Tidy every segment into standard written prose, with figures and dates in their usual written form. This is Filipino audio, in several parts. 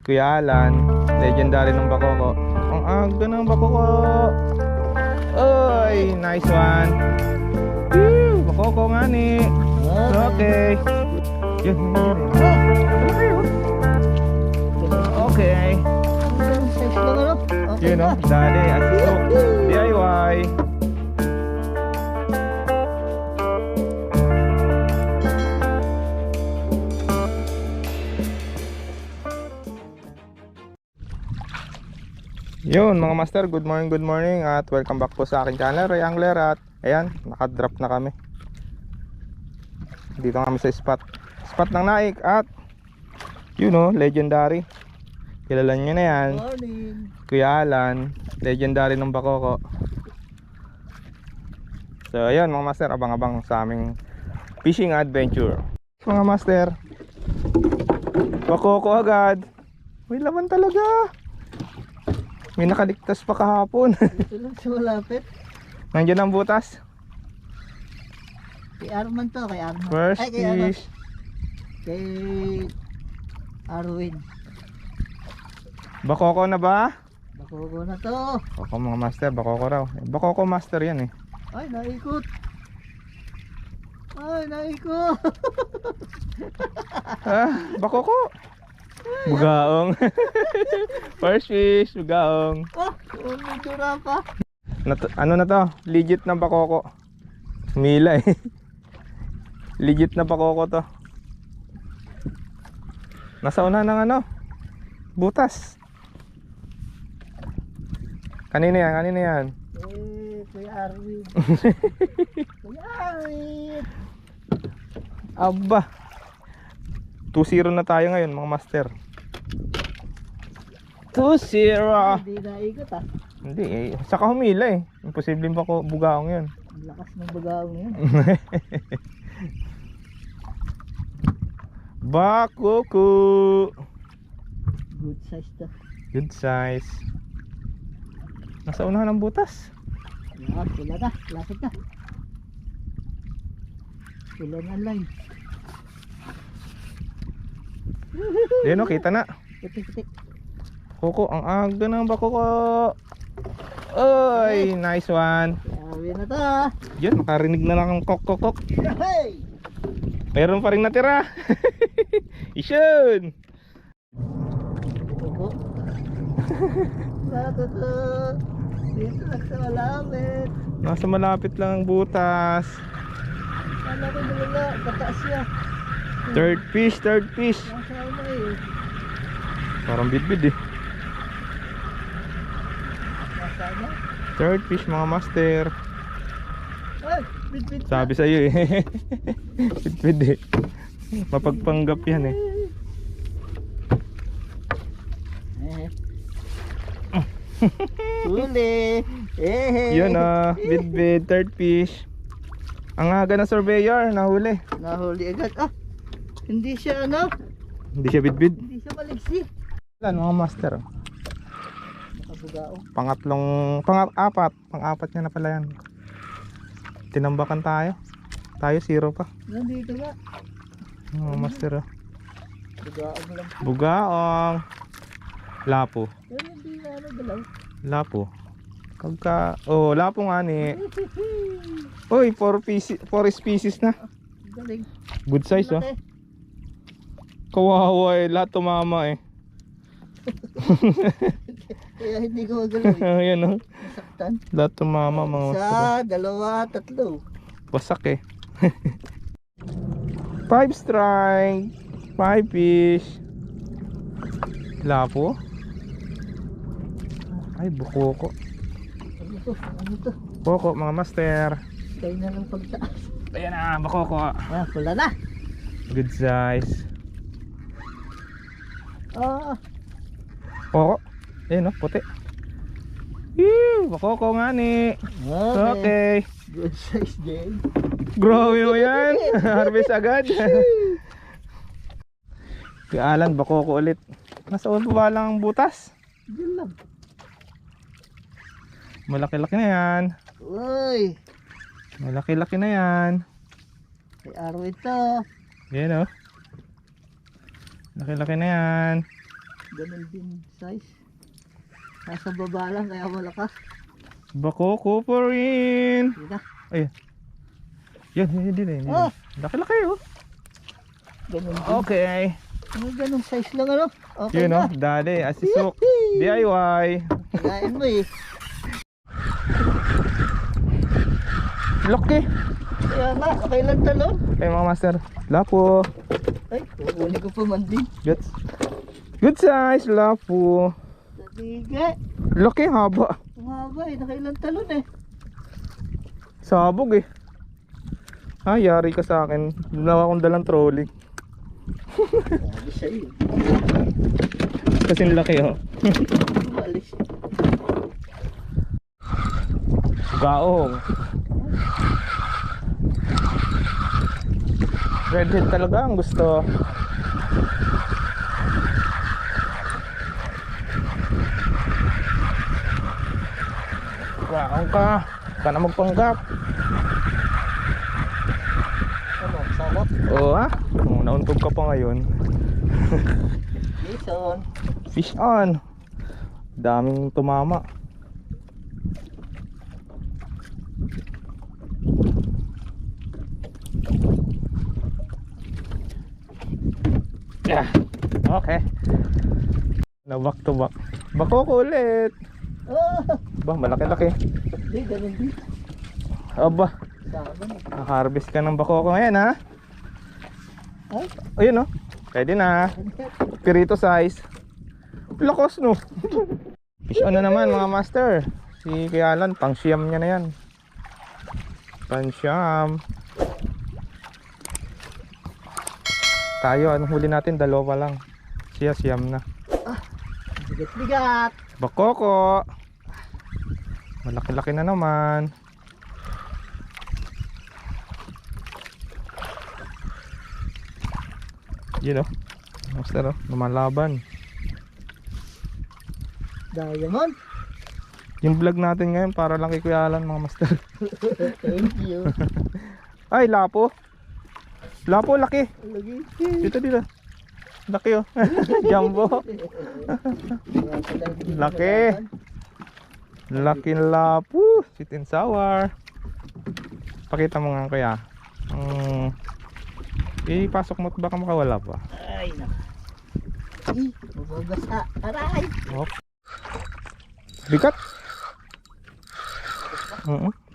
Kuya Alan, legendary ng bakoko. Ang aga ng bakoko. Oy, nice one. Woo, bakoko nga ni. Okay. Yun. Okay. Yun o, dali. Asok. DIY. Yun mga master, good morning at welcome back po sa aking channel, Ray Angler. At ayan, nakadrop na kami. Dito kami sa spot ng Naik. At you know, legendary. Kilala nyo na yan. Morning. Kuya Alan, legendary ng bakoko. So ayan mga master, abang-abang sa aming fishing adventure. Mga master, bakoko agad. May laman talaga. May nakaligtas pa kahapon. Ito lang sa malapit. Nandiyan ang butas. Kay Arman to, kay Arman. First Ay, kay ano? fish. Kay Arwin. Bakoko na ba? Bakugo na to. Bakoko mga master, bakoko raw. Bakoko master yan eh. Ay, naikot. Ay, naikot. Bakoko. Bugaong. First fish, bugaong. Oh, medyo pa. Ano na to? Legit na bakoko. Mila eh. Legit na bakoko to. Nasa una ng ano? Butas. Kanina yan? Kuya Arwin. Kuya Arwin. Aba. 2-0 na tayo ngayon mga master. 2-0. Hindi naikot ah. Hindi eh. Saka humila eh. Imposible ba ko bugaong yun. Ang lakas ng bagaong yun. Bakoko. Good size to. Good size. Nasa unahan ng butas. Yan, pula na. Lapit na. Pula na line. Ayun o, kita na. Putik-putik. Koko, ang aga ng bakoko. Oy, nice one. Sabi na to ah. Yun, makarinig na lang ang kok. Hey! Meron pa rin natira. Isun. Opo. Bato to. Dito lang sa malapit. Nasa malapit lang ang butas. Kala ko nila pataas siya. Third fish. Nasa ano eh. Parang bidbid eh. Nasa ano? Third fish mga master. Ay! Bit-bit na. Sabi sa'yo eh. Bidbid eh. Mapagpanggap yan eh. Huli! Yun bidbid, third fish. Ang aga na surveyor, nahuli. Nahuli agad. Ah! Hindi siya ano? Hindi siya bidbid. Hindi siya maliksi. Yan mga master. Nakabugao. Pang-apat niya na pala yan. Tinambakan tayo. Tayo 0 pa. Nandito nga. Mga master. Bugao mo lang. Bugaong. Lapo. Pero hindi na ano galaw. Lapo. Lapo nga ni. Uy, 4 species na. Galing. Good size oh. Laki. Kawawa eh, lahat tumama eh. Kaya hindi ko magalaw eh. Ayan oh. Nasaktan. Lahat tumama mga master. Isa, dalawa, tatlo. Wasak eh. 5 strike. 5 fish. Lapo. Ay, bukoko. Ano to? Ano to? Bukoko mga master. Tayo na lang pagtaas. Ayan na, bukoko. Ah, pula na. Good size. Ah, Bukoko. Ayan oh, puti. Yee, bukoko nga ni. Okay. Good size din. Grabe mo yan. Harvest agad. Si Alan, bakoko ulit. Nasa ulo ba lang ang butas? Diyan lang. Malaki-laki na yan. Uy. Malaki-laki na yan. May araw ito. Yan oh. Laki-laki na yan. Ganun din size. Nasa baba lang kaya malakas. Bakoko pa rin. Yun na. Ayun. Yan, hindi na. Oh! Laki-laki oh. Ganun din. Okay. Ganun size lang ano. Okay Yun na. oh, dali. Asisok. DIY. Kagain mo eh. Laki. Kaya nga, kailan talon? Okay mga master. Lapo. Ay, kukunin ko pa man din. Good size. Lapo. Nabigay. Laki, haba. Ang haba eh, nakailan talon eh. Sabog eh. Yari ka sa akin. Nawa akong dalang trolley. Sabi sa'yo. Kasing laki oh. Umalis. Gaong. Redhead talaga ang gusto. Gaong ka. Ka na magpanggap. Ano, sabot? Oo ha? Nauntog ka pa ngayon. Jason. Fish on. Daming tumama. Yeah. Okay. Na back to back. Bakoko ulit. Oh! Ba, malaki-laki. Hindi, ganun din. Aba, Sama na. naka-harvest ka ng bakoko ngayon ha. Ay, Ayun oh. Pwede na. Pirito size. Lakas no. Fish on na naman mga master. Si Kuya Alan, pang siyam niya na yan. Pang siyam. Tayo, anong huli natin? Dalawa lang. Siya siyam na. bigat-bigat. Bakoko. Malaki-laki na naman. Yun oh. Master oh, lumalaban. Diamond. Yung vlog natin ngayon para lang kay Kuya Alan mga master. Thank you. Ay, lapo. Lapo, laki. Lagi. Dito. Laki oh. Jumbo. Laki. Laki lapo. Sweet and sour. Pakita mo nga kuya. Ipasok mo at baka makawala pa. Ay, na. Ay, mababasa. Aray. Oh. Bigat.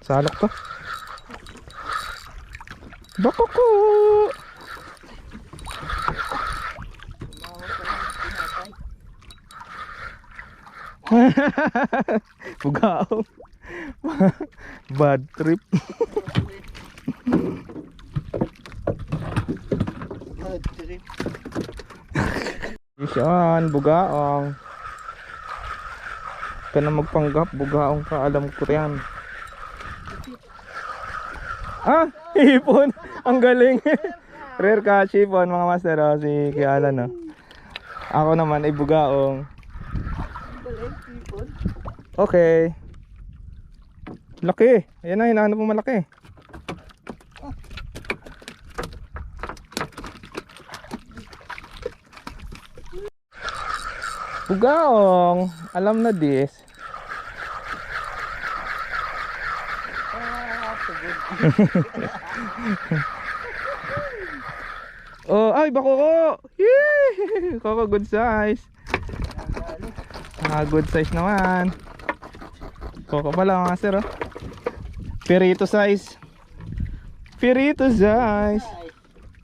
Salok to. Bakoko. Bugaong. Bad trip. Bad trip. Isyan, bugaong. Ka na magpanggap, bugaong ka, alam ko yan. Hipon. Ang galing. Rare catch hipon mga master oh, si Kuya Alan oh. Ako naman ay bugaong. Okay. Laki. Ayan na, hinahanap mo malaki. Bugaong. Alam na this. Oh, ay bakoko. Yee! Koko good size. Good size naman. Koko pala mga sir oh. Pirito size. Pirito size.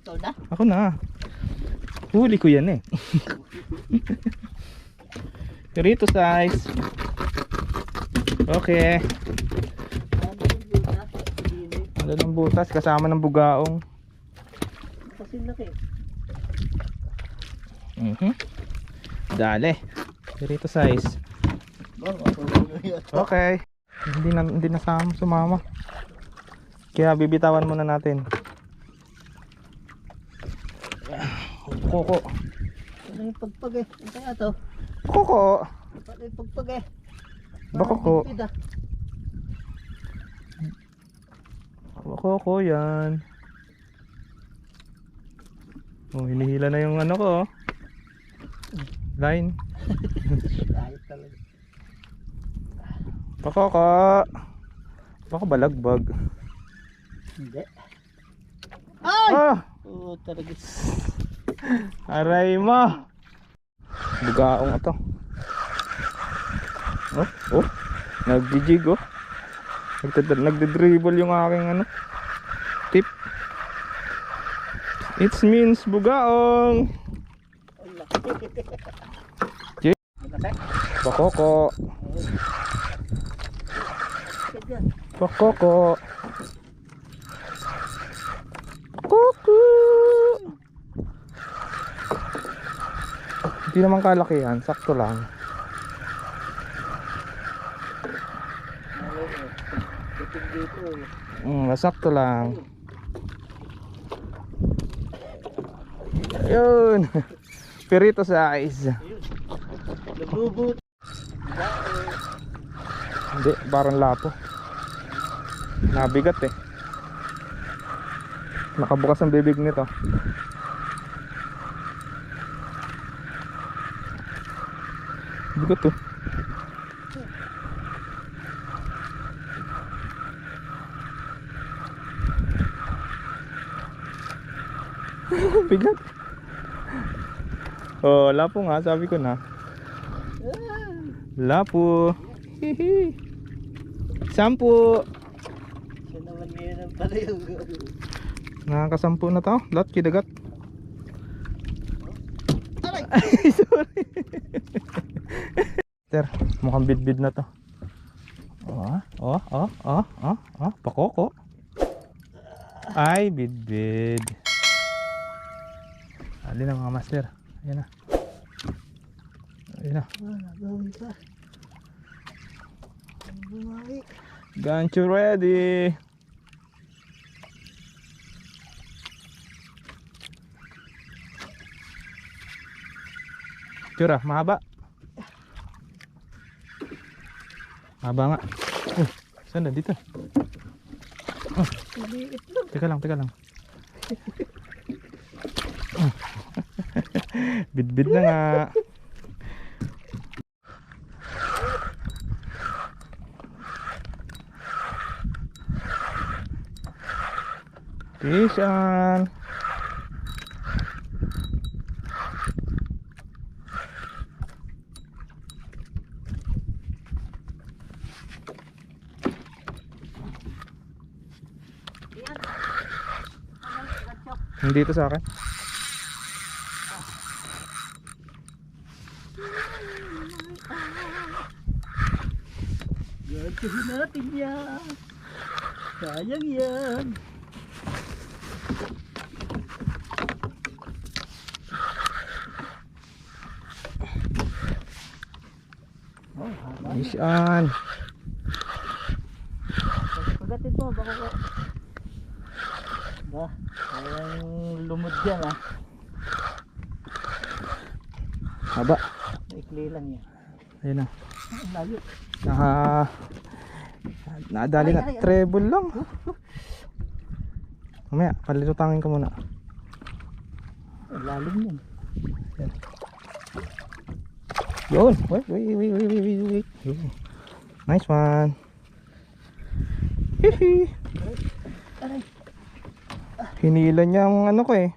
Ikaw na? Ako na. Huli ko yan eh. Pirito size. Okay. Ano ng butas kasama ng bugaong. Kasi laki. Dali. Pirito size. Okay. Hindi na sumama. Kaya bibitawan muna natin. Koko. Ano yung pagpag eh? Ano kaya to? Koko. Ano yung pagpag eh? Bakoko. Parang hipid, Koko yan. Oh, hinihila na yung ano ko. line. Kahit talaga. Pakoko. Baka balagbag. Hindi. Ay! Ah! Oo, talaga. Aray mo. Bugaong ito. Oh. Nagjijig oh. Nagde-dribble yung aking ano. Tip. It means bugaong. Pakoko. Pakoko. Kuku. Hindi naman kalakihan, sakto lang. Sakto lang. Ayun. Pirito size. Nabubut. Hindi, parang lapo. Nabigat eh. Nakabukas ang bibig nito. Bigat to. Bigat. Oh, lapo nga, sabi ko na. Lapo. Hihi. Sampu. Siya naman ngayon ang pala yung Nakakasampu na to. Lahat kidagat. aray! Ay, sorry. Sir, mukhang bidbid na to. Pakoko. Ay, bidbid. Alin na mga master. Ayan na. Ayan na. Nagawin ka. Ang bumawi. Gancho ready. Tira, mahaba. Mahaba nga. Saan na? Dito. Maliit lang. Teka lang. Bidbid na nga. Fish on. Hindi ito sa akin. Gantuhin natin yan. Sayang yan. Fish on. Pagatin mo, baka ko. Ba, parang lumod yan ah. Haba. Maikli lang yan. Ayun na. Ang layo. Nadali na. Ay. Treble lang. Mamaya, palilutangin ko muna. Ang lalim yan. Yun. Wait. Yun. Nice one. Hihi. Aray. Hinila niya ang ano ko eh.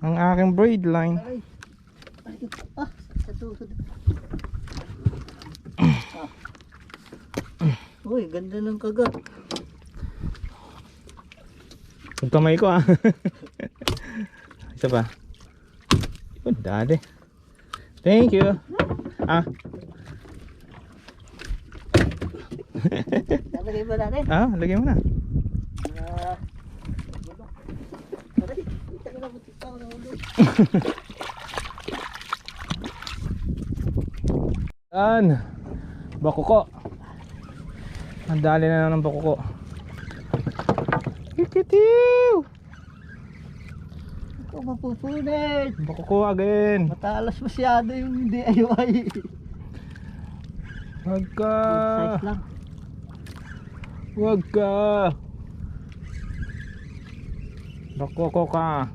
Ang aking braid line. Aray. Aray. Sa tuhod. Uy, ganda ng kagat. Ang kamay ko ah. Isa pa. Yun, dali. Thank you. Lalagay ba natin? Lagyan mo na. Aray. Ito na butik pa ako na ulo. Yan. Bakuko. Ang dali na ng bakuko. Kikitiw. Ito mapupunit. Bakuko again. Matalas masyado yung DIY. Wag ka. Good size lang. Wag ka. Bakuko ka.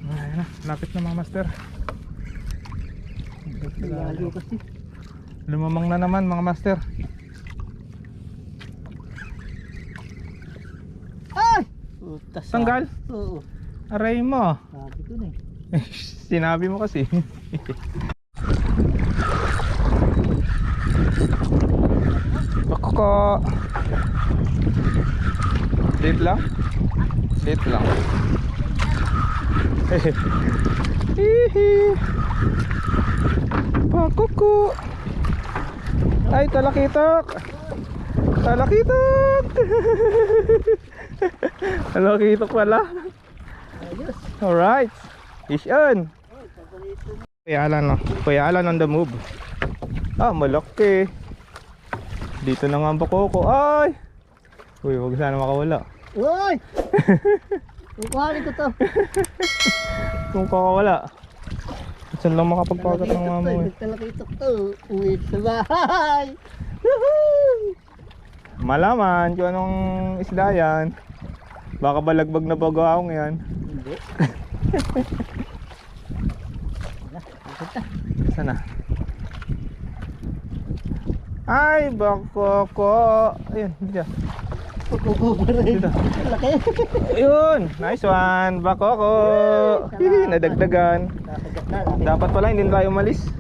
Ayan na, lapit na mga master. Lalo kasi. Lumamang na naman mga master. Ay! Utas. Tanggal? Oo. Aray mo. Sabi ko na eh. Sinabi mo kasi. Bako. Date lang? Date lang. Hihi. Pakuko. Ay, talakitok. Talakitok. Talakitok pala. Ayos. Alright. Fish on. Ay, paborito mo. Kuya Alan, no? Kuya Alan on the move. Ah, malaki. Dito na nga ang bako ko. Ay! Uy, huwag sana makawala. Uy! Kukuhanin ko to. Kung kakawala. Saan lang makapagpagat ng mga mo eh. Talakitok to. Uwi sa bahay. Woohoo! Malaman kung anong isda yan. Baka balagbag na bagaong yan. Hindi. Sana. Ay, bako ko. Ayun, dito. Dito. Laki. Ayun, nice one. Bako ko. Nadagdagan. Nakagat na. Dapat pala hindi na tayo umalis.